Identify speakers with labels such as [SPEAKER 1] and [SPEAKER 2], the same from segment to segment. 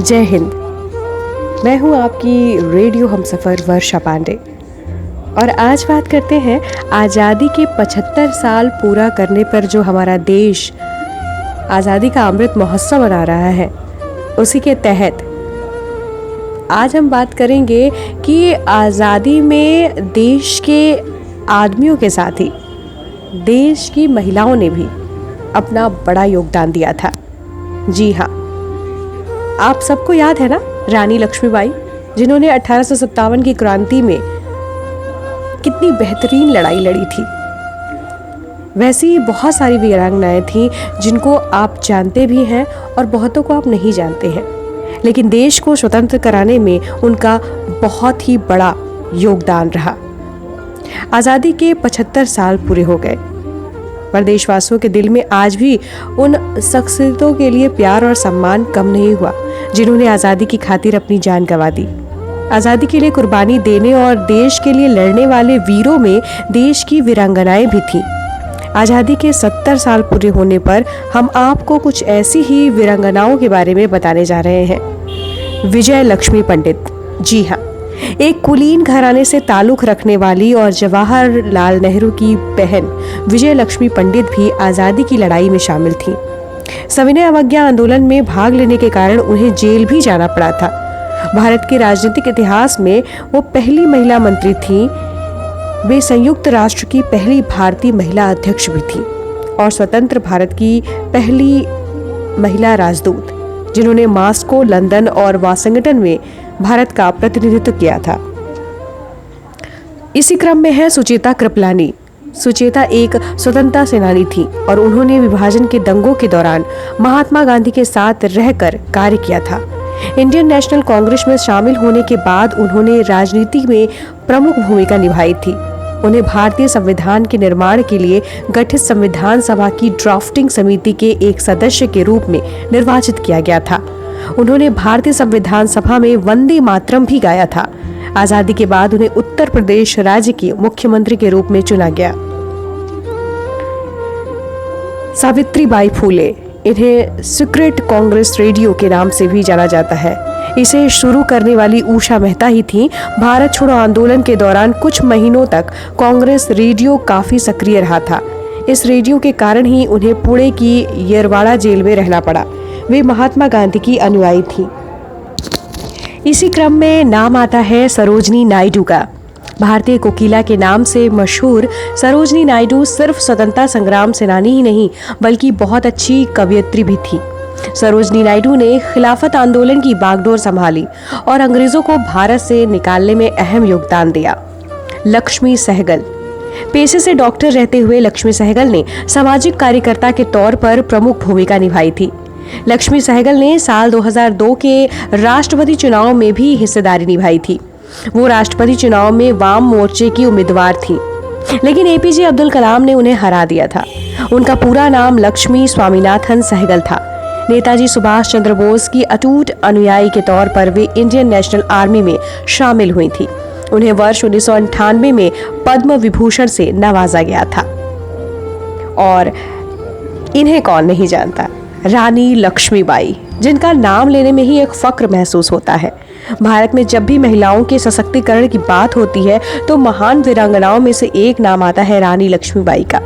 [SPEAKER 1] जय हिंद। मैं हूं आपकी रेडियो हमसफ़र वर्षा पांडे और आज बात करते हैं आज़ादी के 75 साल पूरा करने पर जो हमारा देश आज़ादी का अमृत महोत्सव मना रहा है, उसी के तहत आज हम बात करेंगे कि आज़ादी में देश के आदमियों के साथ ही देश की महिलाओं ने भी अपना बड़ा योगदान दिया था। जी हाँ, आप सबको याद है ना, रानी लक्ष्मीबाई, जिन्होंने 1857 की क्रांति में कितनी बेहतरीन लड़ाई लड़ी थी। वैसी ही बहुत सारी वीरांगनाएं थीं जिनको आप जानते भी हैं और बहुतों को आप नहीं जानते हैं, लेकिन देश को स्वतंत्र कराने में उनका बहुत ही बड़ा योगदान रहा। आज़ादी के 75 साल पूरे हो गए, पर देशवासियों के दिल में आज भी उन शख्सियतों के लिए प्यार और सम्मान कम नहीं हुआ जिन्होंने आज़ादी की खातिर अपनी जान गंवा दी। आज़ादी के लिए कुर्बानी देने और देश के लिए लड़ने वाले वीरों में देश की वीरांगनाएं भी थीं। आज़ादी के 70 साल पूरे होने पर हम आपको कुछ ऐसी ही वीरांगनाओं के बारे में बताने जा रहे हैं। विजय लक्ष्मी पंडित, जी हाँ, एक कुलीन घराने से ताल्लुक रखने वाली और जवाहरलाल नेहरू की बहन विजय लक्ष्मी पंडित भी आज़ादी की लड़ाई में शामिल थीं। सविनय अवज्ञा आंदोलन में भाग लेने के कारण उन्हें जेल भी जाना पड़ा था। भारत के राजनीतिक इतिहास में वो पहली महिला मंत्री थीं। वे संयुक्त राष्ट्र की पहली भारतीय महिला अध्यक्ष भी थीं और स्वतंत्र भारत की पहली महिला राजदूत, जिन्होंने मॉस्को, लंदन और वाशिंगटन में भारत का प्रतिनिधित्व किया था। इसी क्रम में है सुचेता कृपलानी। सुचेता एक स्वतंत्रता सेनानी थी और उन्होंने विभाजन के दंगों के दौरान महात्मा गांधी के साथ रहकर कार्य किया था। इंडियन नेशनल कांग्रेस में शामिल होने के बाद उन्होंने राजनीति में प्रमुख भूमिका निभाई थी। उन्हें भारतीय संविधान के निर्माण के लिए गठित संविधान सभा की ड्राफ्टिंग समिति के एक सदस्य के रूप में निर्वाचित किया गया था। उन्होंने भारतीय संविधान सभा में वंदे मातरम भी गाया था। आज़ादी के बाद उन्हें उत्तर प्रदेश राज्य के मुख्यमंत्री के रूप में चुना गया। सावित्रीबाई फूले, इन्हें सीक्रेट कांग्रेस रेडियो के नाम से भी जाना जाता है। इसे शुरू करने वाली उषा मेहता ही थीं। भारत छोड़ो आंदोलन के दौरान कुछ महीनों तक कांग्रेस रेडियो काफी सक्रिय रहा था। इस रेडियो के कारण ही उन्हें पुणे की येरवाड़ा जेल में रहना पड़ा। वे महात्मा गांधी की अनुयायी थीं। इसी क्रम में नाम आता है सरोजनी नायडू का। भारतीय कोकिला के नाम से मशहूर सरोजनी नायडू सिर्फ स्वतंत्रता संग्राम सेनानी ही नहीं, बल्कि बहुत अच्छी कवयित्री भी थी। सरोजनी नायडू ने खिलाफत आंदोलन की बागडोर संभाली और अंग्रेजों को भारत से निकालने में अहम योगदान दिया। लक्ष्मी सहगल, पेशे से डॉक्टर रहते हुए लक्ष्मी सहगल ने सामाजिक कार्यकर्ता के तौर पर प्रमुख भूमिका निभाई थी। लक्ष्मी सहगल ने साल 2002 के राष्ट्रपति चुनाव में भी हिस्सेदारी निभाई थी। वो राष्ट्रपति चुनाव में वाम मोर्चे की उम्मीदवार थी, लेकिन एपीजे अब्दुल कलाम ने उन्हें हरा दिया था। उनका पूरा नाम लक्ष्मी स्वामीनाथन सहगल था। नेताजी सुभाष चंद्र बोस की अटूट अनुयायी के तौर पर वे इंडियन नेशनल आर्मी में शामिल हुई थी। उन्हें वर्ष 1998 में पद्म विभूषण से नवाजा गया था। और इन्हें कौन नहीं जानता, रानी लक्ष्मीबाई, जिनका नाम लेने में ही एक फक्र महसूस होता है। भारत में जब भी महिलाओं के सशक्तिकरण की बात होती है तो महान वीरांगनाओं में से एक नाम आता है रानी लक्ष्मीबाई का।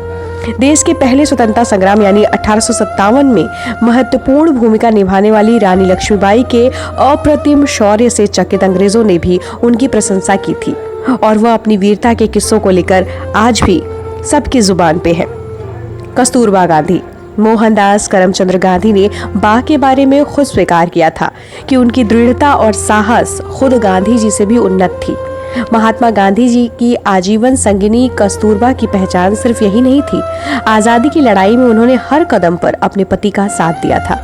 [SPEAKER 1] देश के पहले स्वतंत्रता संग्राम यानी 1857 में महत्वपूर्ण भूमिका निभाने वाली रानी लक्ष्मीबाई के अप्रतिम शौर्य से चकित अंग्रेजों ने भी उनकी प्रशंसा की थी और वह अपनी वीरता के किस्सों को लेकर आज भी सबकी जुबान पे है। कस्तूरबा गांधी, मोहनदास करमचंद गांधी ने बा के बारे में खुद स्वीकार किया था कि उनकी दृढ़ता और साहस खुद गांधी जी से भी उन्नत थी। महात्मा गांधी जी की आजीवन संगिनी कस्तूरबा की पहचान सिर्फ यही नहीं थी। आज़ादी की लड़ाई में उन्होंने हर कदम पर अपने पति का साथ दिया था,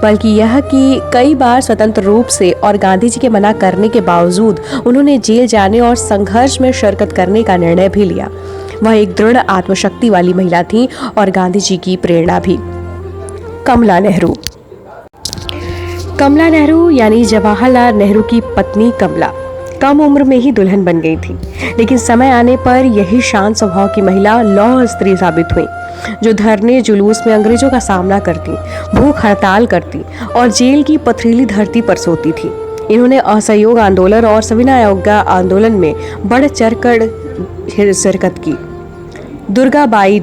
[SPEAKER 1] बल्कि यह कि कई बार स्वतंत्र रूप से और गांधी जी के मना करने के बावजूद उन्होंने जेल जाने और संघर्ष में शिरकत करने का निर्णय भी लिया। वह एक दृढ़ आत्मशक्ति वाली महिला थी और गांधी जी की प्रेरणा भी। कमला नेहरू, कमला नेहरू यानी जवाहरलाल नेहरू की पत्नी कमला कम उम्र में ही दुल्हन बन गई थी, लेकिन समय आने पर यही शांत स्वभाव की महिला लौह स्त्री साबित हुई। जो धरने जुलूस में अंग्रेजों का सामना करती, भूख हड़ताल करती और जेल की पथरीली धरती पर सोती थी। इन्होंने असहयोग आंदोलन और सविनय अवज्ञा आंदोलन में बढ़ चढ़कर शिरकत की। दुर्गाबाई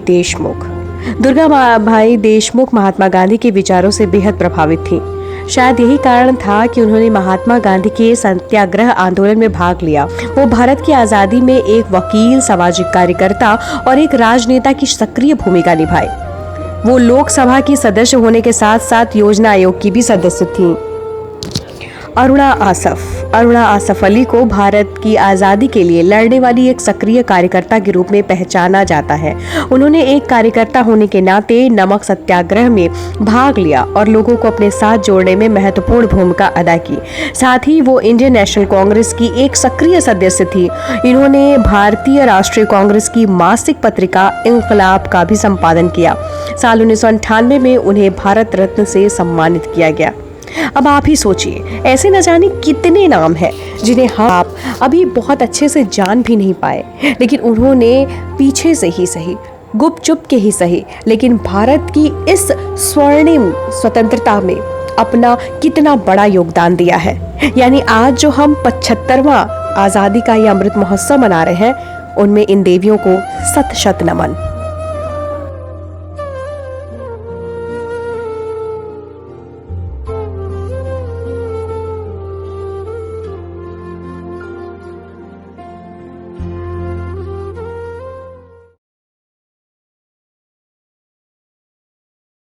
[SPEAKER 1] देशमुख महात्मा गांधी के विचारों से बेहद प्रभावित थी। शायद यही कारण था कि उन्होंने महात्मा गांधी के सत्याग्रह आंदोलन में भाग लिया। वो भारत की आजादी में एक वकील, सामाजिक कार्यकर्ता और एक राजनेता की सक्रिय भूमिका निभाई। वो लोकसभा की सदस्य होने के साथ साथ योजना आयोग की भी सदस्य थीं। अरुणा आसफ अली को भारत की आज़ादी के लिए लड़ने वाली एक सक्रिय कार्यकर्ता के रूप में पहचाना जाता है। उन्होंने एक कार्यकर्ता होने के नाते नमक सत्याग्रह में भाग लिया और लोगों को अपने साथ जोड़ने में महत्वपूर्ण भूमिका अदा की। साथ ही वो इंडियन नेशनल कांग्रेस की एक सक्रिय सदस्य थी। इन्होंने भारतीय राष्ट्रीय कांग्रेस की मासिक पत्रिका इंकलाब का भी संपादन किया। साल 1998 में उन्हें भारत रत्न से सम्मानित किया गया। अब आप ही सोचिए, ऐसे न जाने कितने नाम हैं जिन्हें आप अभी बहुत अच्छे से जान भी नहीं पाए, लेकिन उन्होंने पीछे से ही सही, गुपचुप के ही सही, लेकिन भारत की इस स्वर्णिम स्वतंत्रता में अपना कितना बड़ा योगदान दिया है। यानी आज जो हम 75वां आज़ादी का ये अमृत महोत्सव मना रहे हैं, उनमें इन देवियों को शत शत नमन।